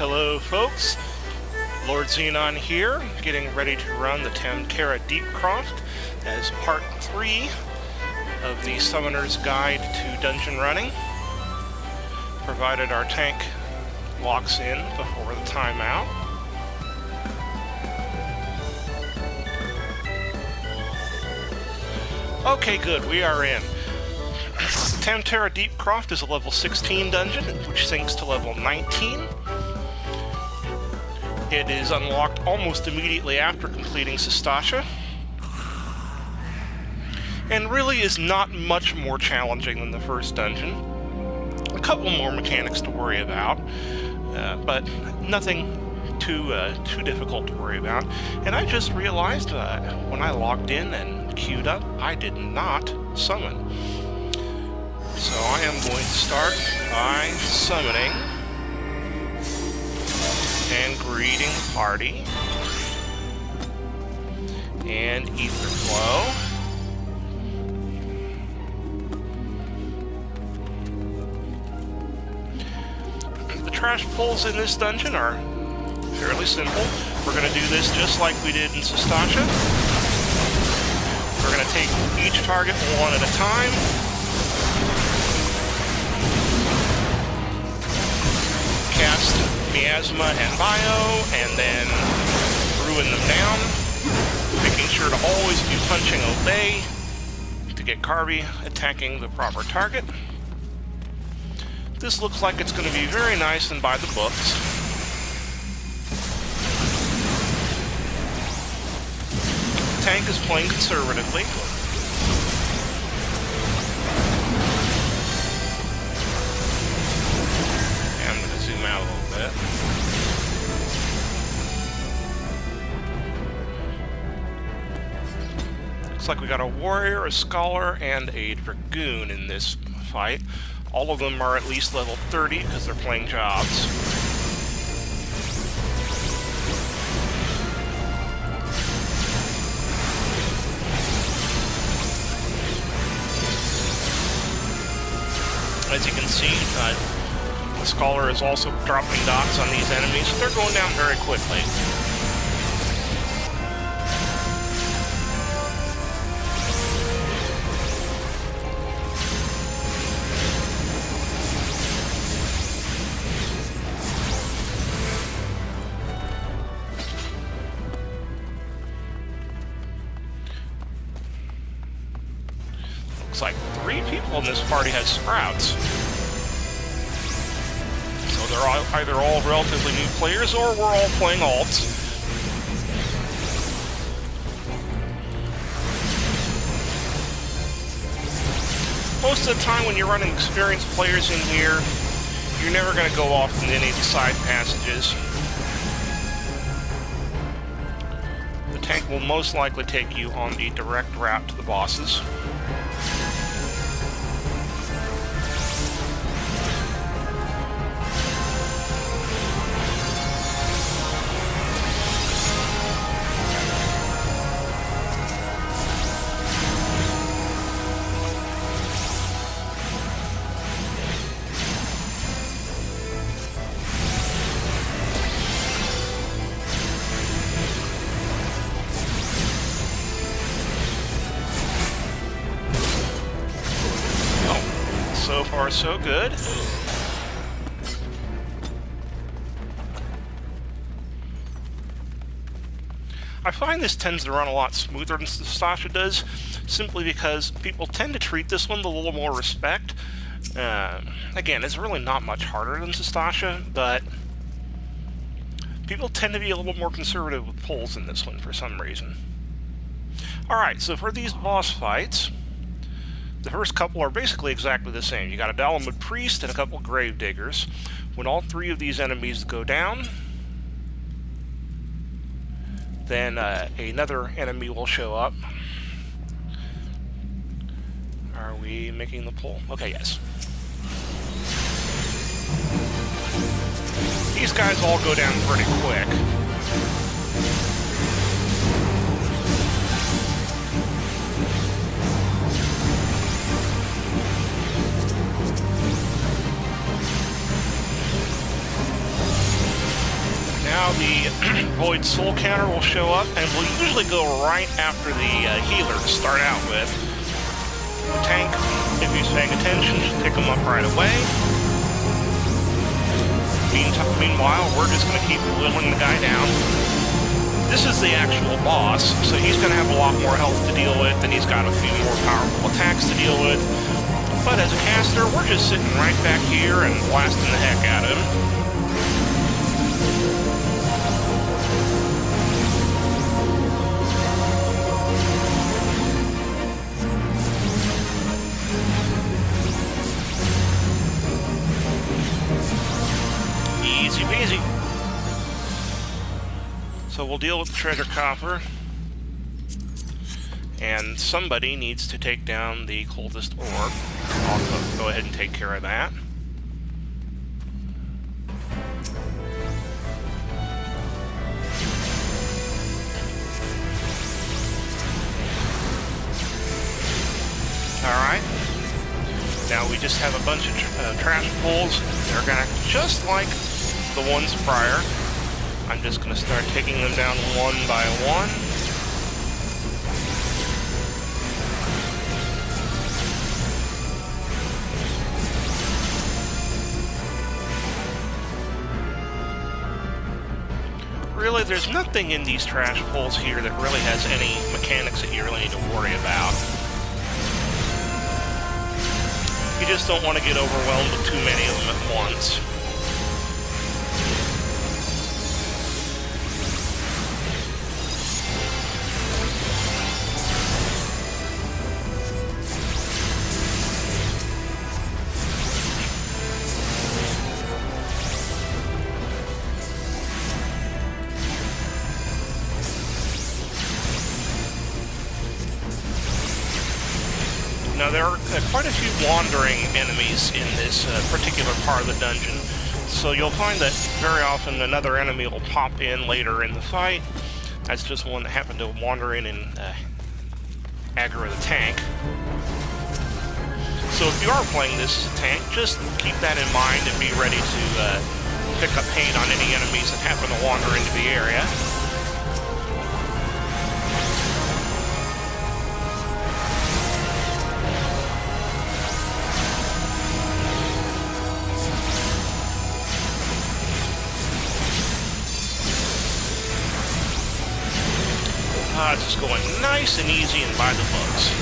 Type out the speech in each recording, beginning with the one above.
Hello folks, Lord Xenon here, getting ready to run the Tamtera Deepcroft as part 3 of the Summoner's Guide to Dungeon Running, provided our tank locks in before the timeout. Okay, good, we are in. Tamtera Deepcroft is a level 16 dungeon, which sinks to level 19. It is unlocked almost immediately after completing Sastasha, and really is not much more challenging than the first dungeon. A couple more mechanics to worry about, but nothing too difficult to worry about. And I just realized when I logged in and queued up, I did not summon. So I am going to start by summoning and greeting the party and ether flow. The trash pulls in this dungeon are fairly simple. We're going to do this just like we did in Sastasha. We're going to take each target one at a time. Cast Miasma and Bio, and then ruin them down, making sure to always be punching obey to get Carby attacking the proper target. This looks like it's going to be very nice and by the books. The tank is playing conservatively. Out a little bit. Looks like we got a warrior, a scholar, and a dragoon in this fight. All of them are at least level 30 because they're playing jobs. As you can see, the Scholar is also dropping dots on these enemies, so they're going down very quickly. Looks like 3 people in this party have sprouts. They're either all relatively new players, or we're all playing alts. Most of the time when you're running experienced players in here, you're never going to go off into any of the side passages. The tank will most likely take you on the direct route to the bosses. So far, so good. I find this tends to run a lot smoother than Sastasha does, simply because people tend to treat this one with a little more respect. Again, it's really not much harder than Sastasha, but people tend to be a little more conservative with pulls in this one for some reason. Alright, so for these boss fights, the first couple are basically exactly the same. You got a Dalamud Priest and a couple Grave Diggers. When all 3 of these enemies go down, then another enemy will show up. Are we making the pull? Okay, yes. These guys all go down pretty quick. Void Soul counter will show up, and we'll usually go right after the healer to start out with. Tank, if he's paying attention, should pick him up right away. Meanwhile, we're just going to keep whittling the guy down. This is the actual boss, so he's going to have a lot more health to deal with, and he's got a few more powerful attacks to deal with. But as a caster, we're just sitting right back here and blasting the heck out of him. Easy peasy. So we'll deal with the treasure coffer. And somebody needs to take down the cultist orb. I'll go ahead and take care of that. Alright. Now we just have a bunch of trash pulls. They're going to act just like the ones prior. I'm just going to start taking them down one by one. Really, there's nothing in these trash pulls here that really has any mechanics that you really need to worry about. You just don't want to get overwhelmed with too many of them at once. Now, there are quite a few wandering enemies in this particular part of the dungeon, so you'll find that very often another enemy will pop in later in the fight. That's just one that happened to wander in and aggro the tank. So if you are playing this as a tank, just keep that in mind and be ready to pick up hate on any enemies that happen to wander into the area. It's just going nice and easy and by the books.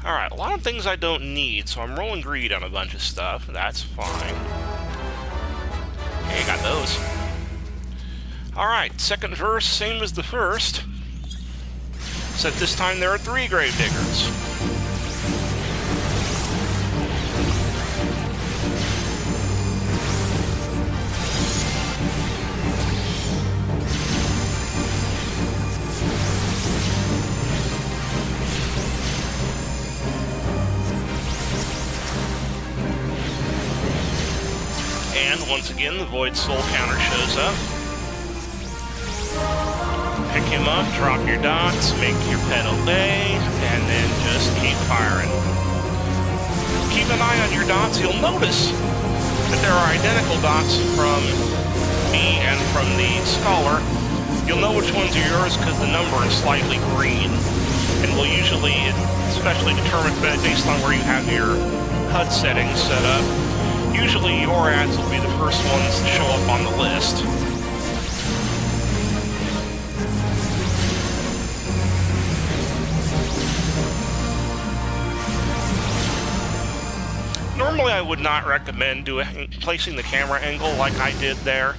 Alright, a lot of things I don't need, so I'm rolling greed on a bunch of stuff. That's fine. Hey, got those. Alright, second verse, same as the first. Except this time there are 3 gravediggers. And once again, the Void Soul counter shows up. Pick him up, drop your dots, make your pet obey, and then just keep firing. Keep an eye on your dots. You'll notice that there are identical dots from me and from the Scholar. You'll know which ones are yours because the number is slightly green. And will usually, especially determined based on where you have your HUD settings set up, usually your ads will be the first ones to show up on the list. Normally I would not recommend placing the camera angle like I did there,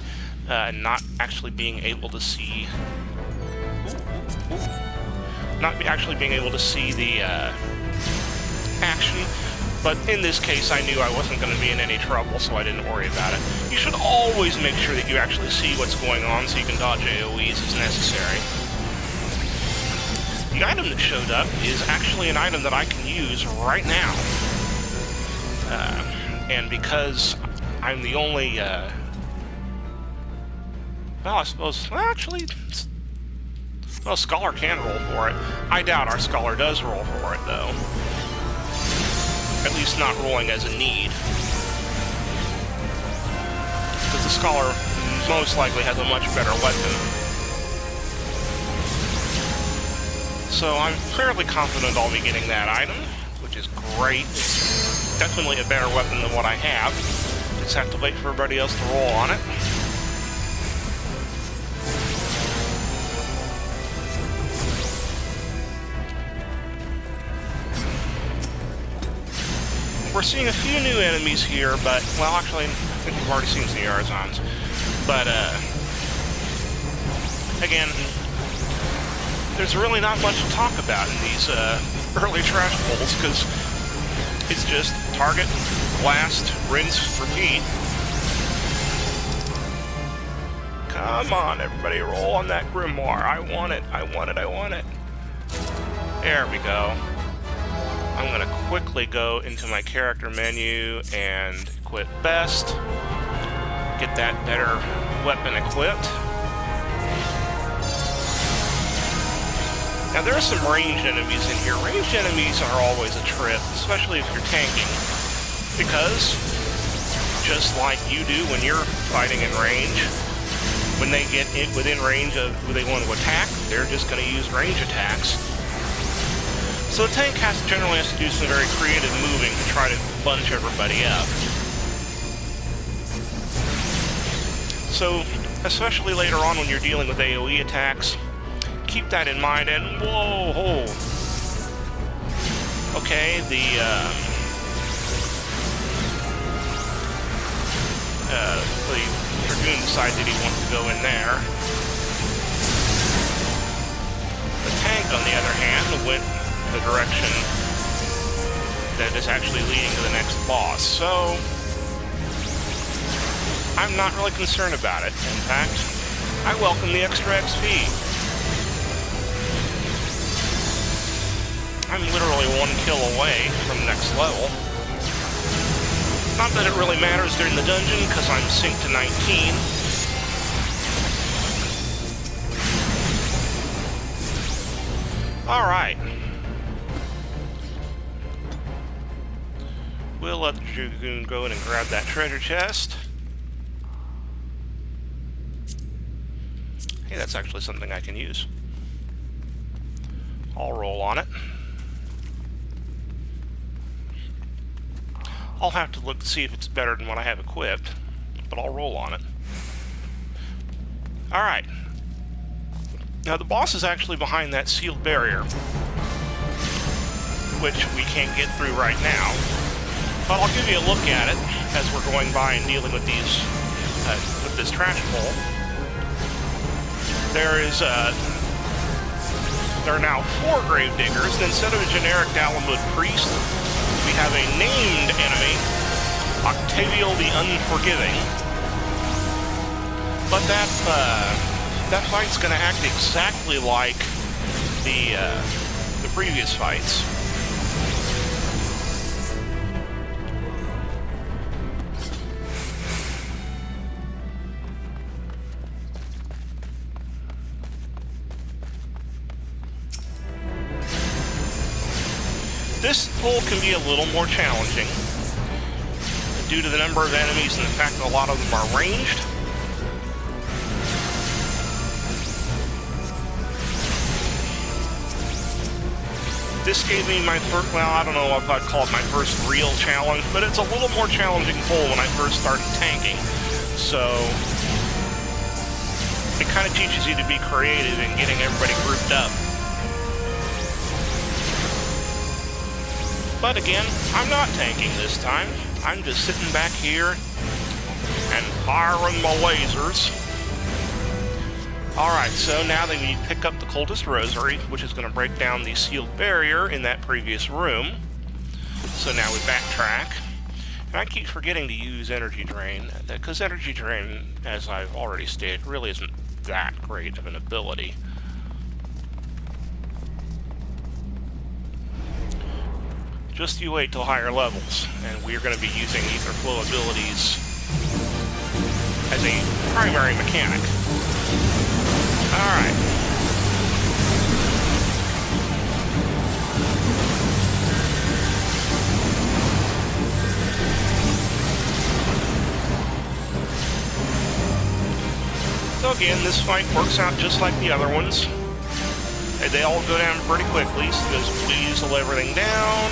and not actually being able to see... actually being able to see the action. But in this case, I knew I wasn't going to be in any trouble, so I didn't worry about it. You should always make sure that you actually see what's going on so you can dodge AoEs as necessary. The item that showed up is actually an item that I can use right now. And because I'm the only... well, I suppose... Well, actually... Well, Scholar can roll for it. I doubt our Scholar does roll for it, though. At least not rolling as a need. Because the Scholar most likely has a much better weapon. So I'm fairly confident I'll be getting that item, which is great. It's definitely a better weapon than what I have. Just have to wait for everybody else to roll on it. We're seeing a few new enemies here, but, well, actually, I think we've already seen some Yarzons. But, again, there's really not much to talk about in these early trash pulls, because it's just target, blast, rinse, repeat. Come on, everybody, roll on that Grimoire. I want it, I want it, I want it. There we go. I'm going to quickly go into my character menu and equip best. Get that better weapon equipped. Now there are some ranged enemies in here. Ranged enemies are always a trip, especially if you're tanking. Because, just like you do when you're fighting in range, when they get within range of who they want to attack, they're just going to use range attacks. So the tank generally has to do some very creative moving to try to bunch everybody up. So, especially later on when you're dealing with AoE attacks, keep that in mind. And whoa, okay, the Dragoon decided he wanted to go in there. The tank, on the other hand, went the direction that is actually leading to the next boss. So, I'm not really concerned about it. In fact, I welcome the extra XP. I'm literally one kill away from next level. Not that it really matters during the dungeon, because I'm synced to 19. Alright. We'll let the Dragoon go in and grab that treasure chest. Hey, that's actually something I can use. I'll roll on it. I'll have to look to see if it's better than what I have equipped, but I'll roll on it. Alright. Now the boss is actually behind that sealed barrier, which we can't get through right now. But I'll give you a look at it as we're going by and dealing with these, with this trash pull. There are now 4 Gravediggers, and instead of a generic Dalamud Priest, we have a named enemy, Octavial the Unforgiving. But that fight's going to act exactly like the previous fights. This pull can be a little more challenging due to the number of enemies and the fact that a lot of them are ranged. This gave me my first, well, I don't know if I'd call it my first real challenge, but it's a little more challenging pull when I first started tanking. So it kind of teaches you to be creative in getting everybody grouped up. But again, I'm not tanking this time. I'm just sitting back here and firing my lasers. Alright, so now that we pick up the Cultist Rosary, which is going to break down the sealed barrier in that previous room. So now we backtrack. And I keep forgetting to use Energy Drain, because Energy Drain, as I've already stated, really isn't that great of an ability. Just you wait till higher levels, and we're going to be using Ether Flow abilities as a primary mechanic. Alright. again, this fight works out just like the other ones. And they all go down pretty quickly, so just weasel everything down.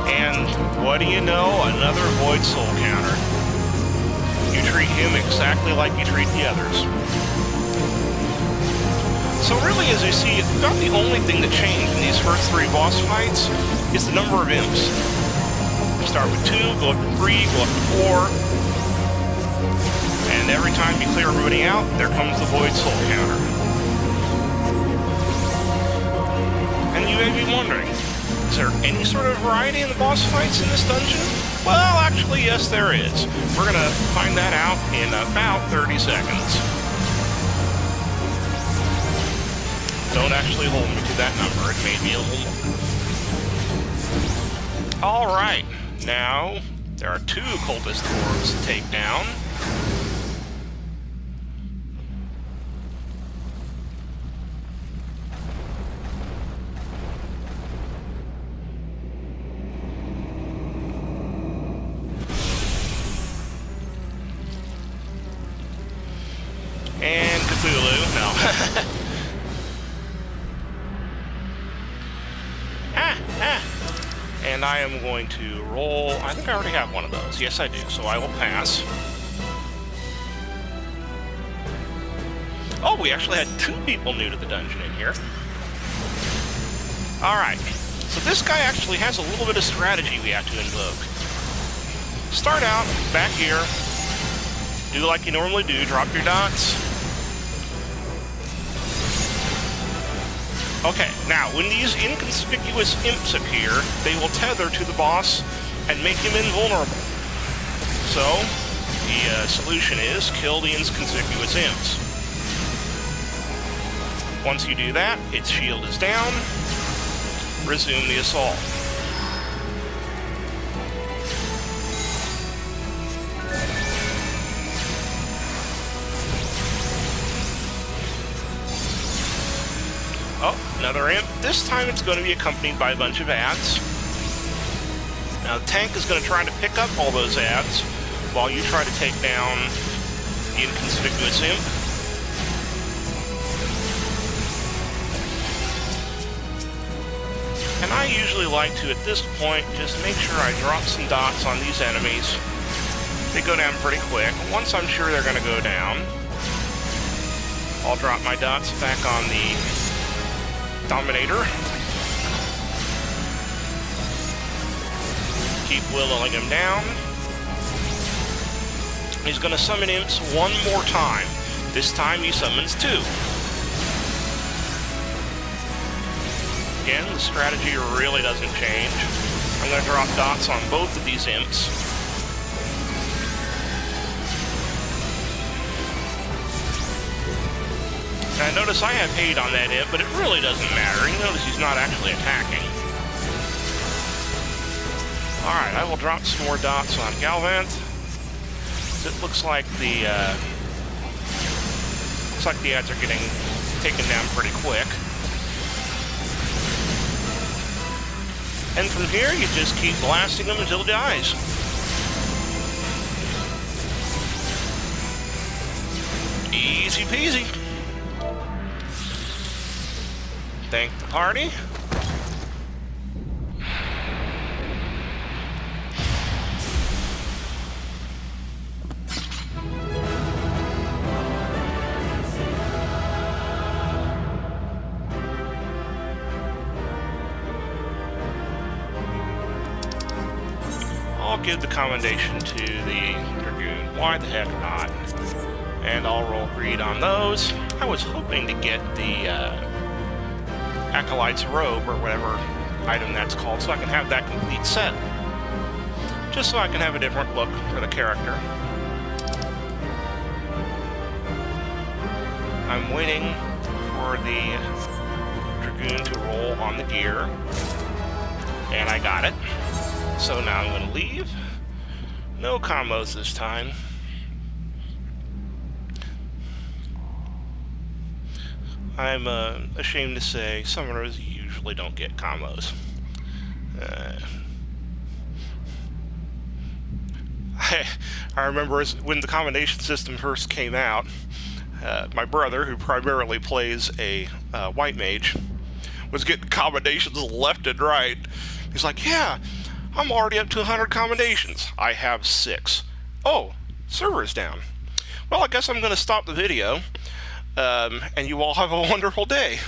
And what do you know? Another Void Soul counter. You treat him exactly like you treat the others. So really, as you see, about the only thing that changed in these first 3 boss fights is the number of imps. You start with 2, go up to 3, go up to 4. And every time you clear everybody out, there comes the Void Soul counter. And you may be wondering, is there any sort of variety in the boss fights in this dungeon? Well, actually, yes, there is. We're going to find that out in about 30 seconds. Don't actually hold me to that number. It may be a little more. Alright, now there are 2 cultist orbs to take down. And Cthulhu, no. And I am going to roll... I think I already have one of those. Yes, I do. So I will pass. Oh, we actually had 2 people new to the dungeon in here. Alright. So this guy actually has a little bit of strategy we have to invoke. Start out, back here. Do like you normally do. Drop your dots. Okay, now, when these inconspicuous imps appear, they will tether to the boss and make him invulnerable. So, the solution is kill the inconspicuous imps. Once you do that, its shield is down. Resume the assault. Oh, another imp. This time it's going to be accompanied by a bunch of ads. Now the tank is going to try to pick up all those ads while you try to take down the inconspicuous imp. And I usually like to, at this point, just make sure I drop some dots on these enemies. They go down pretty quick. Once I'm sure they're going to go down, I'll drop my dots back on the Dominator. Keep willowing him down. He's going to summon imps one more time. This time he summons 2. Again, the strategy really doesn't change. I'm going to drop dots on both of these imps. Now notice I have hate on that imp, but it really doesn't matter. You notice he's not actually attacking. Alright, I will drop some more dots on Galvant. It looks like the ads are getting taken down pretty quick. And from here, you just keep blasting him until he dies. Easy peasy. Thank the party. I'll give the commendation to the Dragoon. Why the heck not? And I'll roll greed on those. I was hoping to get the Acolyte's robe, or whatever item that's called, so I can have that complete set. Just so I can have a different look for the character. I'm waiting for the Dragoon to roll on the gear. And I got it. So now I'm going to leave. No combos this time. I'm ashamed to say, summoners usually don't get combos. I remember when the combination system first came out, My brother, who primarily plays a white mage, was getting commendations left and right. He's like, yeah, I'm already up to 100 commendations. I have 6. Oh, server's down. Well, I guess I'm going to stop the video, and you all have a wonderful day.